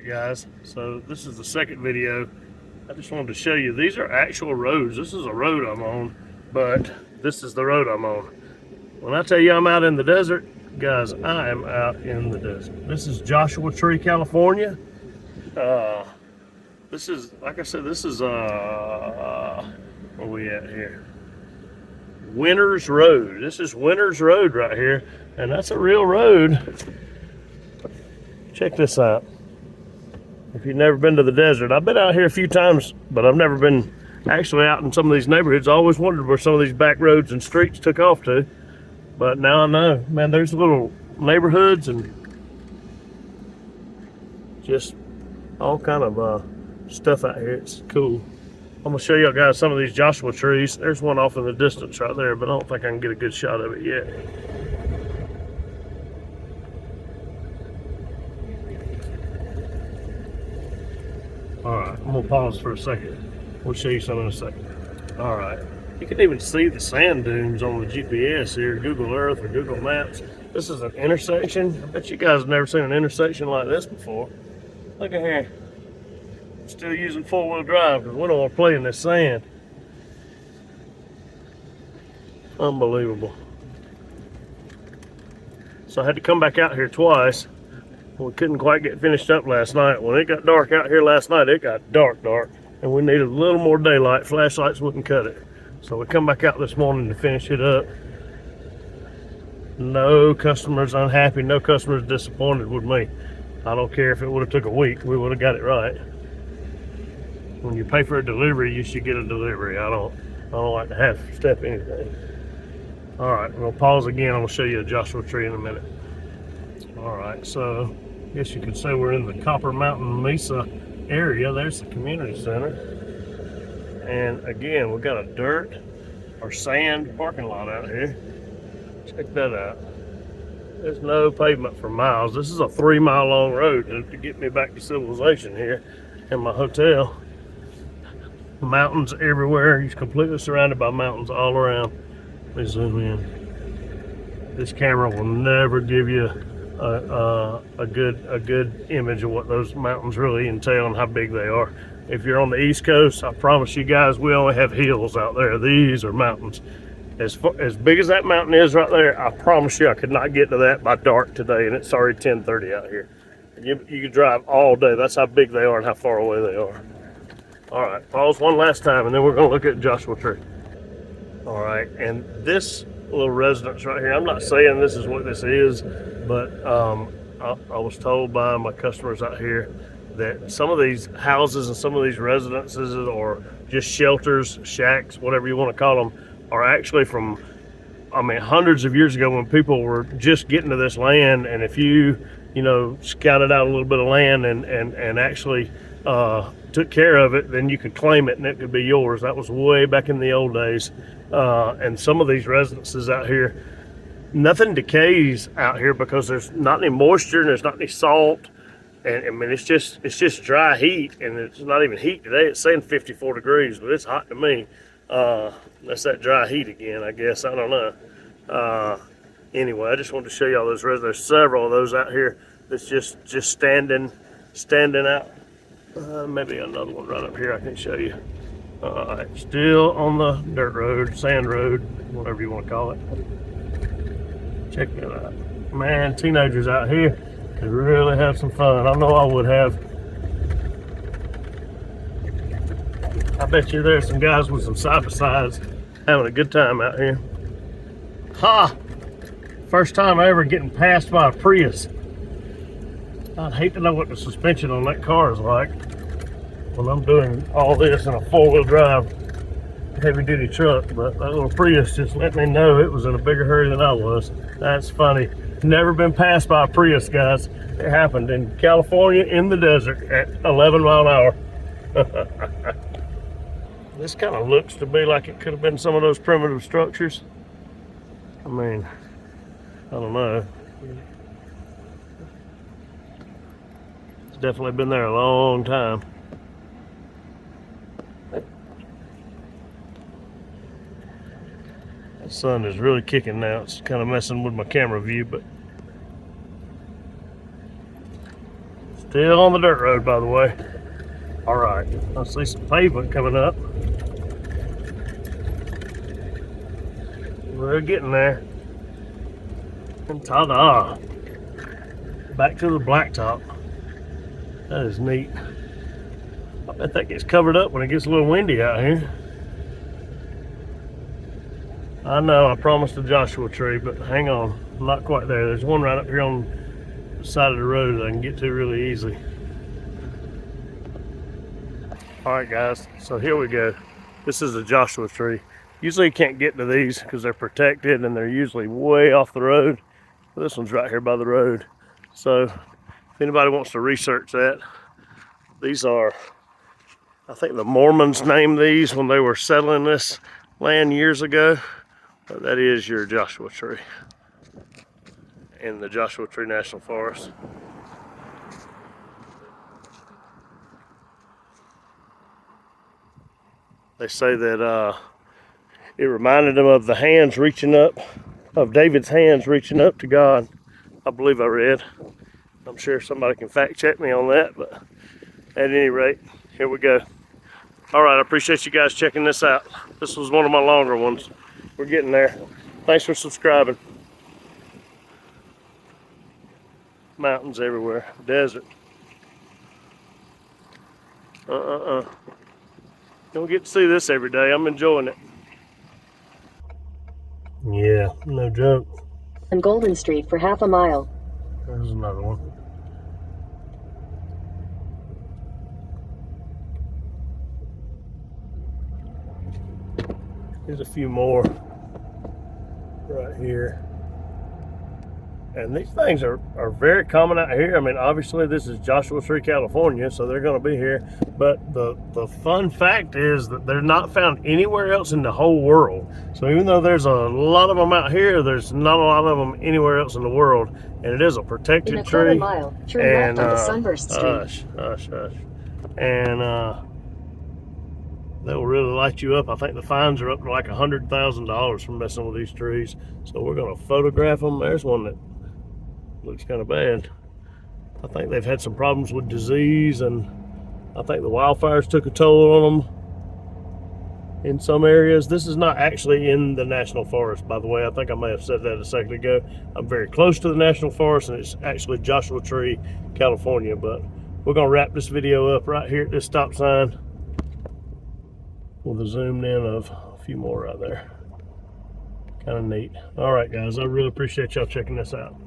guys, so this is the second video. I just wanted to show you, these are actual roads. This is a road I'm on, but this is the road I'm on. When I tell you I'm out in the desert, guys, I am out in the desert. This is Joshua Tree, California. This is, like I said, this is where we at here? Winters Road. This is Winters Road right here, and that's a real road. Check this out. If you've never been to the desert, I've been out here a few times, but I've never been actually out in some of these neighborhoods. I always wondered where some of these back roads and streets took off to, but now I know. Man, there's little neighborhoods and just all kind of stuff out here. It's cool. I'm gonna show y'all guys some of these Joshua trees. There's one off in the distance right there, but I don't think I can get a good shot of it yet. All right, I'm gonna pause for a second. We'll show you some in a second. All right, you can even see the sand dunes on the GPS here, Google Earth or Google Maps. This is an intersection. I bet you guys have never seen an intersection like this before. Look at here. I'm still using four-wheel drive because we don't want to play in this sand. Unbelievable. So I had to come back out here twice. We couldn't quite get finished up last night. When it got dark out here last night, it got dark, and we needed a little more daylight. Flashlights wouldn't cut it. So we come back out this morning to finish it up. No customers unhappy, no customers disappointed with me. I don't care if it would have took a week, we would have got it right. When you pay for a delivery, you should get a delivery. I don't like to have to step anything. All right, we'll pause again. I'm gonna show you a Joshua Tree in a minute. All right, so I guess you could say we're in the Copper Mountain Mesa area. There's the community center. And again, we've got a dirt or sand parking lot out here. Check that out. There's no pavement for miles. This is a 3-mile long road to get me back to civilization here in my hotel. Mountains everywhere. He's completely surrounded by mountains all around. Let me zoom in. This camera will never give you a good image of what those mountains really entail and how big they are. If you're on the East Coast, I promise you guys, we only have hills out there. These are mountains. As big as that mountain is right there, I promise you I could not get to that by dark today, and it's already 10:30 out here. You could drive all day. That's how big they are and how far away they are. All right, pause one last time, and then we're gonna look at Joshua Tree. All right, and this little residence right here, I'm not saying this is what this is, but I was told by my customers out here that some of these houses and some of these residences or just shelters, shacks, whatever you want to call them, are actually from, I mean, hundreds of years ago when people were just getting to this land, and if you scouted out a little bit of land and actually took care of it, then you could claim it and it could be yours. That was way back in the old days. And some of these residences out here, nothing decays out here because there's not any moisture and there's not any salt. And I mean, it's just dry heat, and it's not even heat today. It's saying 54 degrees, but it's hot to me. That's that dry heat again, I guess. I don't know. Anyway, I just wanted to show y'all those residents. There's several of those out here that's just standing out. Maybe another one right up here I can show you. Still on the dirt road, sand road, whatever you want to call it. Check that out. Man, teenagers out here could really have some fun. I know I would have. I bet you there's some guys with some side-by-sides having a good time out here. Ha! First time I ever getting passed by a Prius. I'd hate to know what the suspension on that car is like when I'm doing all this in a four-wheel drive heavy-duty truck, but that little Prius just let me know it was in a bigger hurry than I was. That's funny. Never been passed by a Prius, guys. It happened in California in the desert at 11 mile an hour. This kind of looks to be like it could have been some of those primitive structures. I mean, I don't know. It's definitely been there a long time. The sun is really kicking now. It's kind of messing with my camera view, but Still on the dirt road, by the way. All right, I see some pavement coming up. We're getting there. And ta-da! Back to the blacktop. That is neat. I bet that gets covered up when it gets a little windy out here. I know I promised a Joshua tree, but hang on, I'm not quite there. There's one right up here on the side of the road that I can get to really easily. All right, guys, so here we go. This is a Joshua tree. Usually you can't get to these because they're protected and they're usually way off the road. But this one's right here by the road. So if anybody wants to research that, these are, I think the Mormons named these when they were settling this land years ago. But that is your Joshua tree in the Joshua Tree National Forest. They say that it reminded them of the hands reaching up, of David's hands reaching up to God. I believe I read. I'm sure somebody can fact check me on that, but at any rate, here we go. All right, I appreciate you guys checking this out. This was one of my longer ones. We're getting there. Thanks for subscribing. Mountains everywhere, desert. Don't get to see this every day. I'm enjoying it. Yeah, no joke. On Golden Street for half a mile. There's another one. There's a few more right here. And these things are very common out here. I mean, obviously this is Joshua Tree, California, so they're gonna be here. But the fun fact is that they're not found anywhere else in the whole world. So even though there's a lot of them out here, there's not a lot of them anywhere else in the world. And it is a protected in a tree. Mile, turn left onto Sunburst Tree. And they'll really light you up. I think the fines are up to like $100,000 for messing with these trees. So we're gonna photograph them. There's one that looks kind of bad. I think they've had some problems with disease, and I think the wildfires took a toll on them in some areas. This is not actually in the National Forest, by the way. I think I may have said that a second ago. I'm very close to the National Forest, and it's actually Joshua Tree, California. But we're gonna wrap this video up right here at this stop sign with a zoom in of a few more right there. Kind of neat. All right, guys, I really appreciate y'all checking this out.